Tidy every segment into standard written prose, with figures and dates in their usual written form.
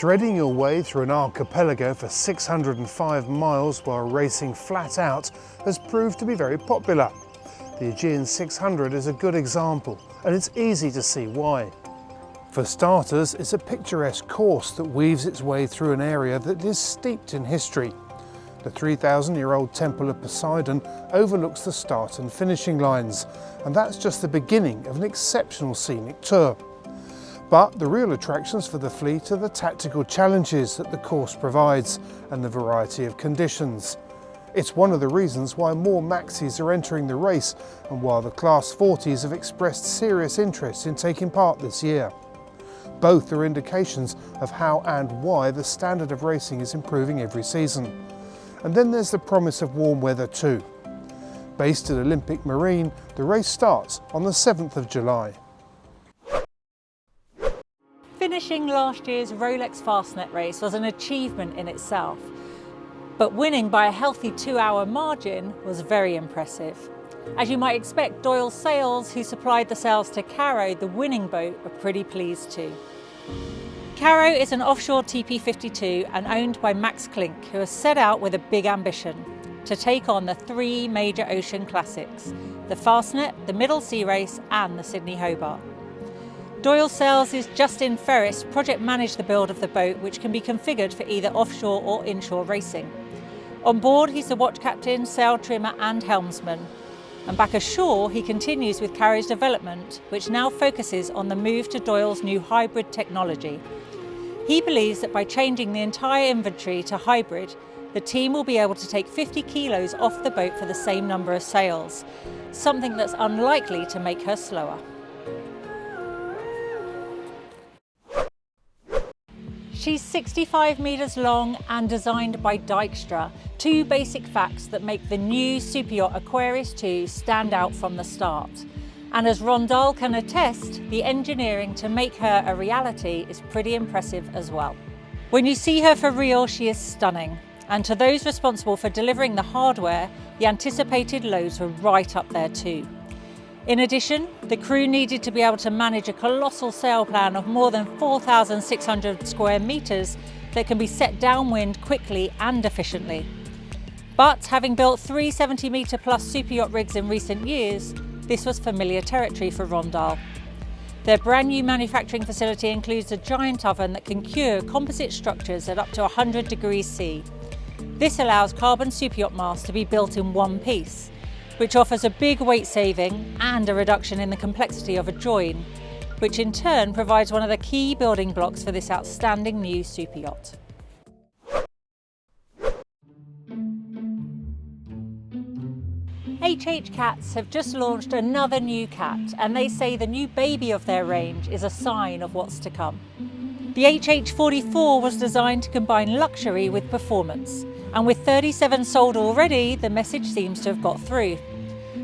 Threading your way through an archipelago for 605 miles while racing flat out has proved to be very popular. The Aegean 600 is a good example, and it's easy to see why. For starters, it's a picturesque course that weaves its way through an area that is steeped in history. The 3,000-year-old Temple of Poseidon overlooks the start and finishing lines, and that's just the beginning of an exceptional scenic tour. But the real attractions for the fleet are the tactical challenges that the course provides and the variety of conditions. It's one of the reasons why more maxis are entering the race and why the Class 40s have expressed serious interest in taking part this year. Both are indications of how and why the standard of racing is improving every season. And then there's the promise of warm weather too. Based at Olympic Marine, the race starts on the 7th of July. Finishing last year's Rolex Fastnet Race was an achievement in itself, but winning by a healthy 2-hour margin was very impressive. As you might expect, Doyle Sails, who supplied the sails to Caro, the winning boat, were pretty pleased too. Caro is an offshore TP52 and owned by Max Klink, who has set out with a big ambition to take on the 3 major ocean classics, the Fastnet, the Middle Sea Race and the Sydney Hobart. Doyle Sails' Justin Ferris project managed the build of the boat, which can be configured for either offshore or inshore racing. On board, he's the watch captain, sail trimmer and helmsman. And back ashore, he continues with Caro's development, which now focuses on the move to Doyle's new hybrid technology. He believes that by changing the entire inventory to hybrid, the team will be able to take 50 kilos off the boat for the same number of sails, something that's unlikely to make her slower. She's 65 metres long and designed by Dykstra, 2 basic facts that make the new superyacht Aquarius II stand out from the start. And as Rondal can attest, the engineering to make her a reality is pretty impressive as well. When you see her for real, she is stunning. And to those responsible for delivering the hardware, the anticipated loads were right up there too. In addition, the crew needed to be able to manage a colossal sail plan of more than 4,600 square metres that can be set downwind quickly and efficiently. But having built 3 70-metre plus superyacht rigs in recent years, this was familiar territory for Rondal. Their brand new manufacturing facility includes a giant oven that can cure composite structures at up to 100 degrees C. This allows carbon superyacht masts to be built in one piece, which offers a big weight saving and a reduction in the complexity of a join, which in turn provides one of the key building blocks for this outstanding new superyacht. HH Cats have just launched another new cat, and they say the new baby of their range is a sign of what's to come. The HH44 was designed to combine luxury with performance, and with 37 sold already, the message seems to have got through.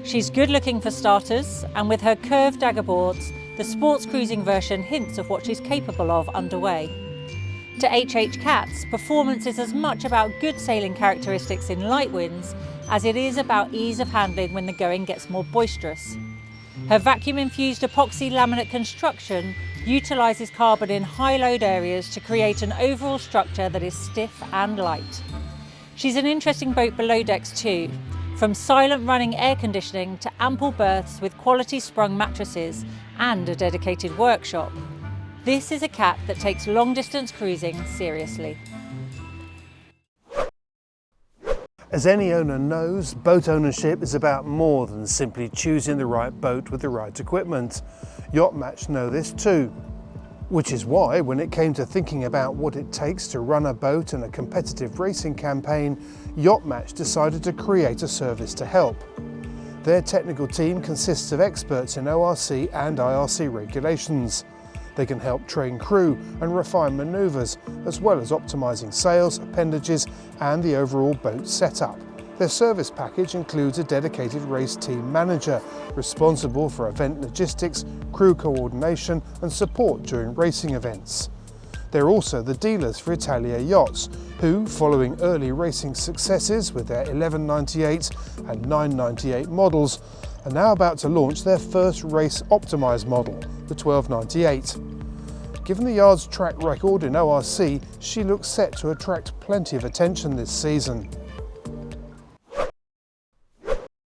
She's good looking for starters, and with her curved dagger boards, the sports cruising version hints of what she's capable of underway. To HH Cats, performance is as much about good sailing characteristics in light winds as it is about ease of handling when the going gets more boisterous. Her vacuum-infused epoxy laminate construction utilises carbon in high load areas to create an overall structure that is stiff and light. She's an interesting boat below decks too, from silent running air conditioning to ample berths with quality sprung mattresses and a dedicated workshop. This is a cat that takes long distance cruising seriously. As any owner knows, boat ownership is about more than simply choosing the right boat with the right equipment. Yacht Match know this too. Which is why, when it came to thinking about what it takes to run a boat and a competitive racing campaign, Yacht Match decided to create a service to help. Their technical team consists of experts in ORC and IRC regulations. They can help train crew and refine manoeuvres, as well as optimising sails, appendages and the overall boat setup. Their service package includes a dedicated race team manager responsible for event logistics, crew coordination and support during racing events. They're also the dealers for Italia Yachts, who, following early racing successes with their 1198 and 998 models, are now about to launch their first race optimised model, the 1298. Given the yard's track record in ORC, she looks set to attract plenty of attention this season.